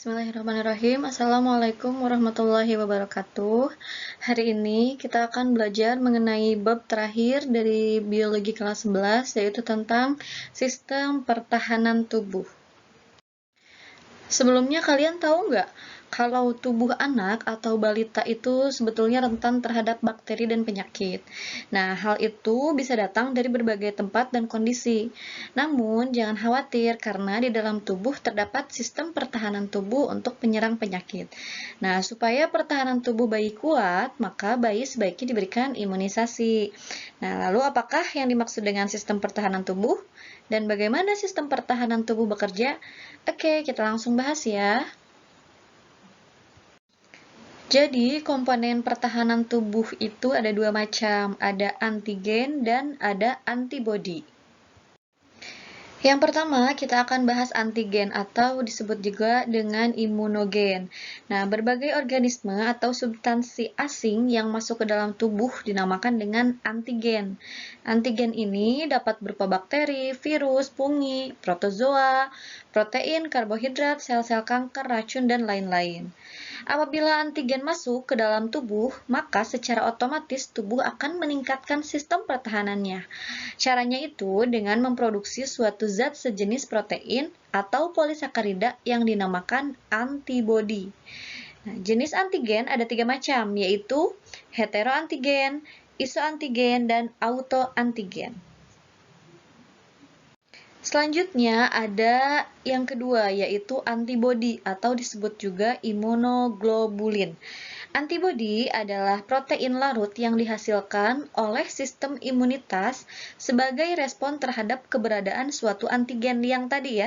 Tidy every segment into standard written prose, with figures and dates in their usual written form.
Bismillahirrahmanirrahim. Assalamualaikum warahmatullahi wabarakatuh. Hari ini kita akan belajar mengenai bab terakhir dari biologi kelas 11, yaitu tentang sistem pertahanan tubuh. Sebelumnya kalian tahu nggak kalau tubuh anak atau balita itu sebetulnya rentan terhadap bakteri dan penyakit. Nah, hal itu bisa datang dari berbagai tempat dan kondisi. Namun, jangan khawatir karena di dalam tubuh terdapat sistem pertahanan tubuh untuk penyerang penyakit. Nah, supaya pertahanan tubuh bayi kuat, maka bayi sebaiknya diberikan imunisasi. Nah, lalu apakah yang dimaksud dengan sistem pertahanan tubuh? Dan bagaimana sistem pertahanan tubuh bekerja? Oke, kita langsung bahas ya. Jadi, komponen pertahanan tubuh itu ada dua macam, ada antigen dan ada antibodi. Yang pertama, kita akan bahas antigen atau disebut juga dengan imunogen. Nah, berbagai organisme atau substansi asing yang masuk ke dalam tubuh dinamakan dengan antigen. Antigen ini dapat berupa bakteri, virus, fungi, protozoa, protein, karbohidrat, sel-sel kanker, racun, dan lain-lain. Apabila antigen masuk ke dalam tubuh, maka secara otomatis tubuh akan meningkatkan sistem pertahanannya. Caranya itu dengan memproduksi suatu zat sejenis protein atau polisakarida yang dinamakan antibodi. Nah, jenis antigen ada tiga macam, yaitu heteroantigen, isoantigen, dan autoantigen. Selanjutnya ada yang kedua, yaitu antibodi atau disebut juga imunoglobulin. Antibodi adalah protein larut yang dihasilkan oleh sistem imunitas sebagai respon terhadap keberadaan suatu antigen yang tadi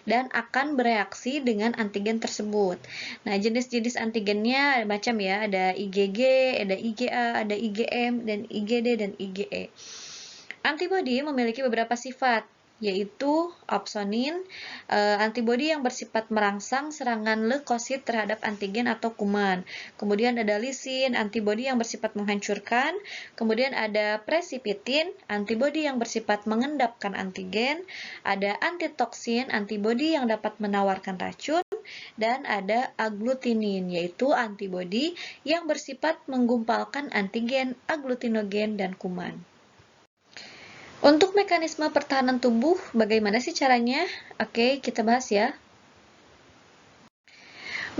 dan akan bereaksi dengan antigen tersebut. Nah, jenis-jenis antigennya ada macam ya, ada IgG, ada IgA, ada IgM, dan IgD dan IgE. Antibodi memiliki beberapa sifat, yaitu opsonin, antibodi yang bersifat merangsang serangan leukosit terhadap antigen atau kuman. Kemudian ada lisin, antibodi yang bersifat menghancurkan. Kemudian ada presipitin, antibodi yang bersifat mengendapkan antigen. Ada antitoksin, antibodi yang dapat menawarkan racun. Dan ada agglutinin, yaitu antibodi yang bersifat menggumpalkan antigen, agglutinogen, dan kuman. Untuk mekanisme pertahanan tubuh, bagaimana sih caranya? Oke, kita bahas ya.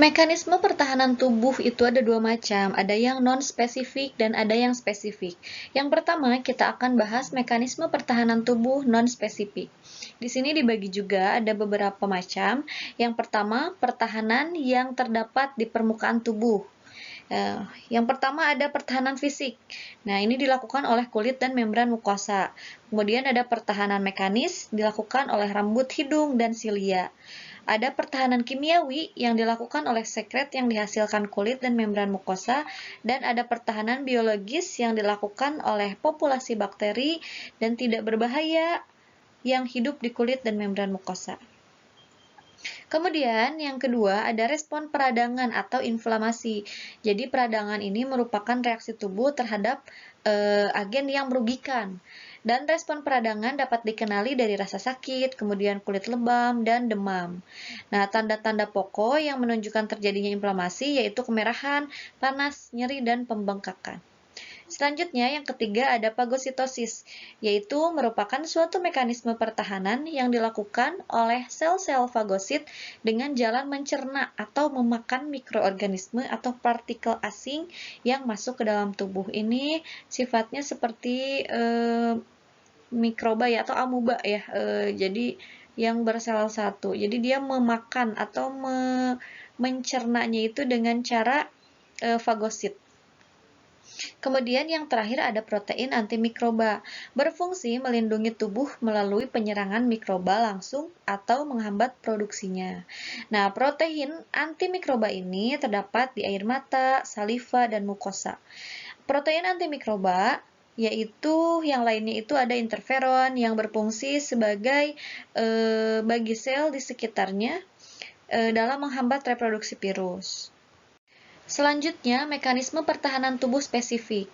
Mekanisme pertahanan tubuh itu ada dua macam, ada yang non-spesifik dan ada yang spesifik. Yang pertama, kita akan bahas mekanisme pertahanan tubuh non-spesifik. Di sini dibagi juga ada beberapa macam. Yang pertama, pertahanan yang terdapat di permukaan tubuh. Yang pertama ada pertahanan fisik. Nah, ini dilakukan oleh kulit dan membran mukosa. Kemudian ada pertahanan mekanis, dilakukan oleh rambut, hidung, dan silia. Ada pertahanan kimiawi yang dilakukan oleh sekret yang dihasilkan kulit dan membran mukosa, dan ada pertahanan biologis yang dilakukan oleh populasi bakteri dan tidak berbahaya yang hidup di kulit dan membran mukosa. Kemudian yang kedua ada respon peradangan atau inflamasi. Jadi peradangan ini merupakan reaksi tubuh terhadap agen yang merugikan. Dan respon peradangan dapat dikenali dari rasa sakit, kemudian kulit lebam, dan demam. Nah, tanda-tanda pokok yang menunjukkan terjadinya inflamasi yaitu kemerahan, panas, nyeri, dan pembengkakan. Selanjutnya, yang ketiga ada fagositosis, yaitu merupakan suatu mekanisme pertahanan yang dilakukan oleh sel-sel fagosit dengan jalan mencerna atau memakan mikroorganisme atau partikel asing yang masuk ke dalam tubuh. Ini sifatnya seperti mikroba ya, atau amuba ya, jadi yang bersel satu. Jadi dia memakan atau mencernanya itu dengan cara fagosit. Kemudian yang terakhir ada protein antimikroba, berfungsi melindungi tubuh melalui penyerangan mikroba langsung atau menghambat produksinya. Nah, protein antimikroba ini terdapat di air mata, saliva, dan mukosa. Protein antimikroba yaitu yang lainnya itu ada interferon yang berfungsi sebagai bagi sel di sekitarnya dalam menghambat reproduksi virus. Selanjutnya, mekanisme pertahanan tubuh spesifik.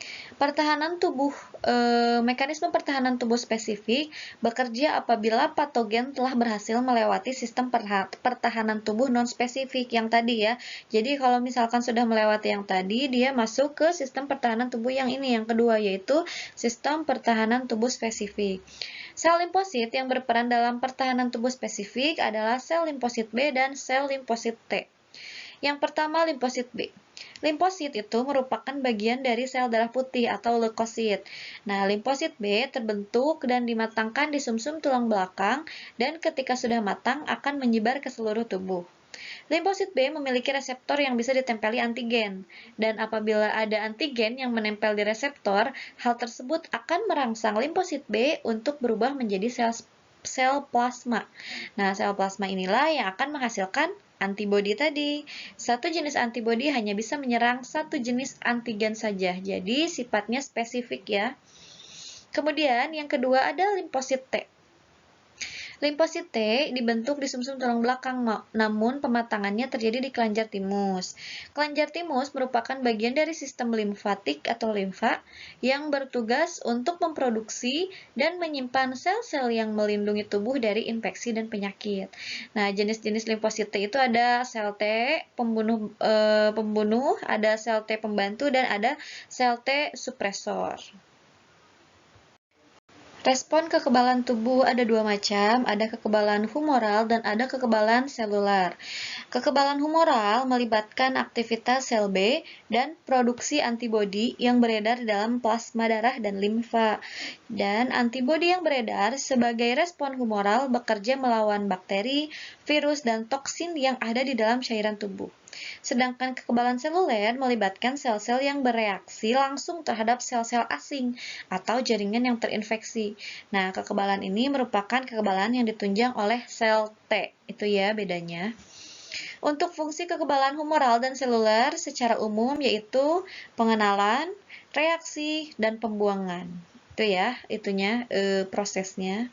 Mekanisme pertahanan tubuh spesifik bekerja apabila patogen telah berhasil melewati sistem pertahanan tubuh non-spesifik yang tadi ya. Jadi kalau misalkan sudah melewati yang tadi, dia masuk ke sistem pertahanan tubuh yang ini, yang kedua, yaitu sistem pertahanan tubuh spesifik. Sel limfosit yang berperan dalam pertahanan tubuh spesifik adalah sel limfosit B dan sel limfosit T. Yang pertama, limfosit B. Limfosit itu merupakan bagian dari sel darah putih atau leukosit. Nah, limfosit B terbentuk dan dimatangkan di sumsum tulang belakang dan ketika sudah matang akan menyebar ke seluruh tubuh. Limfosit B memiliki reseptor yang bisa ditempeli antigen, dan apabila ada antigen yang menempel di reseptor, hal tersebut akan merangsang limfosit B untuk berubah menjadi sel plasma. Nah, sel plasma inilah yang akan menghasilkan antibodi tadi. Satu jenis antibodi hanya bisa menyerang satu jenis antigen saja, jadi sifatnya spesifik ya. Kemudian yang kedua ada limfosit T. Limfosit T dibentuk di sumsum tulang belakang, namun pematangannya terjadi di kelenjar timus. Kelenjar timus merupakan bagian dari sistem limfatik atau limfa yang bertugas untuk memproduksi dan menyimpan sel-sel yang melindungi tubuh dari infeksi dan penyakit. Nah, jenis-jenis limfosit T itu ada sel T pembunuh, ada sel T pembantu, dan ada sel T supresor. Respon kekebalan tubuh ada dua macam, ada kekebalan humoral dan ada kekebalan selular. Kekebalan humoral melibatkan aktivitas sel B dan produksi antibodi yang beredar dalam plasma darah dan limfa. Dan antibodi yang beredar sebagai respon humoral bekerja melawan bakteri, virus, dan toksin yang ada di dalam cairan tubuh. Sedangkan kekebalan seluler melibatkan sel-sel yang bereaksi langsung terhadap sel-sel asing atau jaringan yang terinfeksi. Nah, kekebalan ini merupakan kekebalan yang ditunjang oleh sel T. Itu ya bedanya. Untuk fungsi kekebalan humoral dan seluler secara umum yaitu pengenalan, reaksi, dan pembuangan. Itu ya, prosesnya.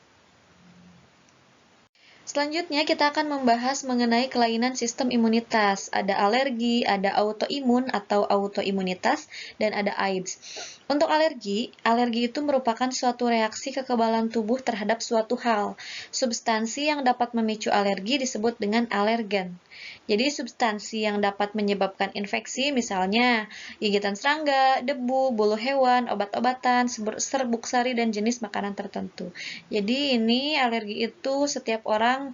Selanjutnya kita akan membahas mengenai kelainan sistem imunitas. Ada alergi, ada autoimun atau autoimunitas, dan ada AIDS. Untuk alergi itu merupakan suatu reaksi kekebalan tubuh terhadap suatu hal. Substansi yang dapat memicu alergi disebut dengan alergen. Jadi substansi yang dapat menyebabkan infeksi misalnya gigitan serangga, debu, bulu hewan, obat-obatan, serbuk sari, dan jenis makanan tertentu. Jadi ini alergi itu setiap orang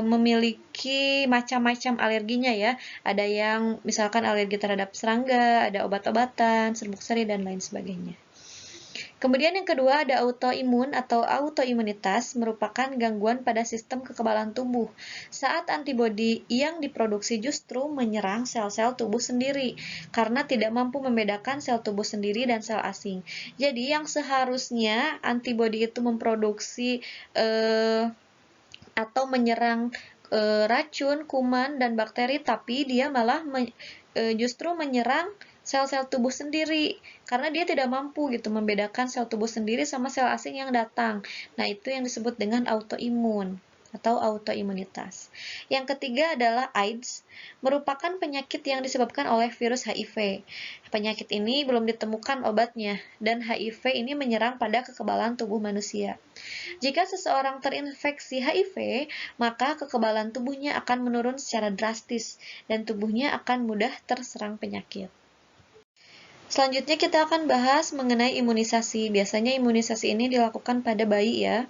memiliki macam-macam alerginya ya. Ada yang misalkan alergi terhadap serangga, ada obat-obatan, serbuk sari, dan lain sebagainya. Kemudian yang kedua ada autoimun atau autoimunitas merupakan gangguan pada sistem kekebalan tubuh saat antibodi yang diproduksi justru menyerang sel-sel tubuh sendiri karena tidak mampu membedakan sel tubuh sendiri dan sel asing. Jadi yang seharusnya antibodi itu memproduksi atau menyerang racun, kuman, dan bakteri, tapi dia malah justru menyerang sel-sel tubuh sendiri karena dia tidak mampu gitu membedakan sel tubuh sendiri sama sel asing yang datang. Nah, itu yang disebut dengan autoimun atau autoimunitas. Yang ketiga adalah AIDS, merupakan penyakit yang disebabkan oleh virus HIV. Penyakit ini belum ditemukan obatnya dan HIV ini menyerang pada kekebalan tubuh manusia. Jika seseorang terinfeksi HIV, maka kekebalan tubuhnya akan menurun secara drastis dan tubuhnya akan mudah terserang penyakit. Selanjutnya kita akan bahas mengenai imunisasi. Biasanya imunisasi ini dilakukan pada bayi ya.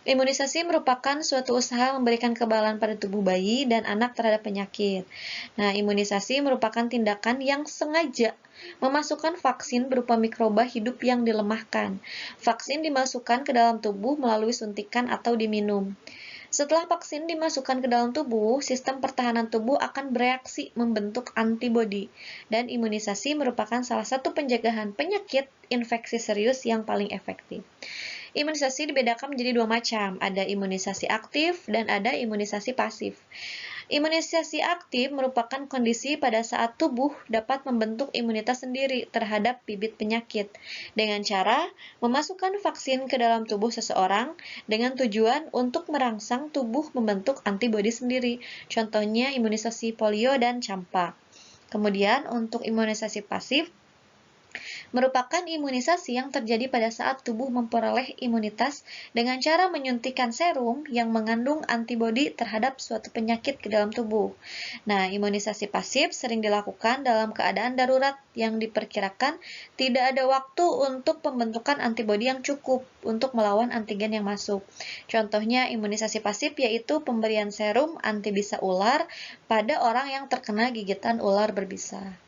Imunisasi merupakan suatu usaha memberikan kekebalan pada tubuh bayi dan anak terhadap penyakit. Nah, imunisasi merupakan tindakan yang sengaja memasukkan vaksin berupa mikroba hidup yang dilemahkan. Vaksin dimasukkan ke dalam tubuh melalui suntikan atau diminum. Setelah vaksin dimasukkan ke dalam tubuh, sistem pertahanan tubuh akan bereaksi membentuk antibodi, dan imunisasi merupakan salah satu pencegahan penyakit infeksi serius yang paling efektif. Imunisasi dibedakan menjadi dua macam, ada imunisasi aktif dan ada imunisasi pasif. Imunisasi aktif merupakan kondisi pada saat tubuh dapat membentuk imunitas sendiri terhadap bibit penyakit dengan cara memasukkan vaksin ke dalam tubuh seseorang dengan tujuan untuk merangsang tubuh membentuk antibodi sendiri. Contohnya imunisasi polio dan campak. Kemudian untuk imunisasi pasif merupakan imunisasi yang terjadi pada saat tubuh memperoleh imunitas dengan cara menyuntikkan serum yang mengandung antibodi terhadap suatu penyakit ke dalam tubuh. Nah, imunisasi pasif sering dilakukan dalam keadaan darurat yang diperkirakan tidak ada waktu untuk pembentukan antibodi yang cukup untuk melawan antigen yang masuk. Contohnya imunisasi pasif yaitu pemberian serum anti bisa ular pada orang yang terkena gigitan ular berbisa.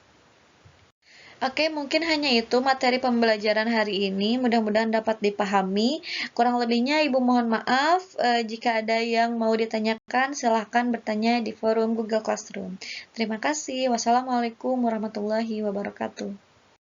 Oke, mungkin hanya itu materi pembelajaran hari ini. Mudah-mudahan dapat dipahami. Kurang lebihnya Ibu mohon maaf. Jika ada yang mau ditanyakan, silahkan bertanya di forum Google Classroom. Terima kasih. Wassalamualaikum warahmatullahi wabarakatuh.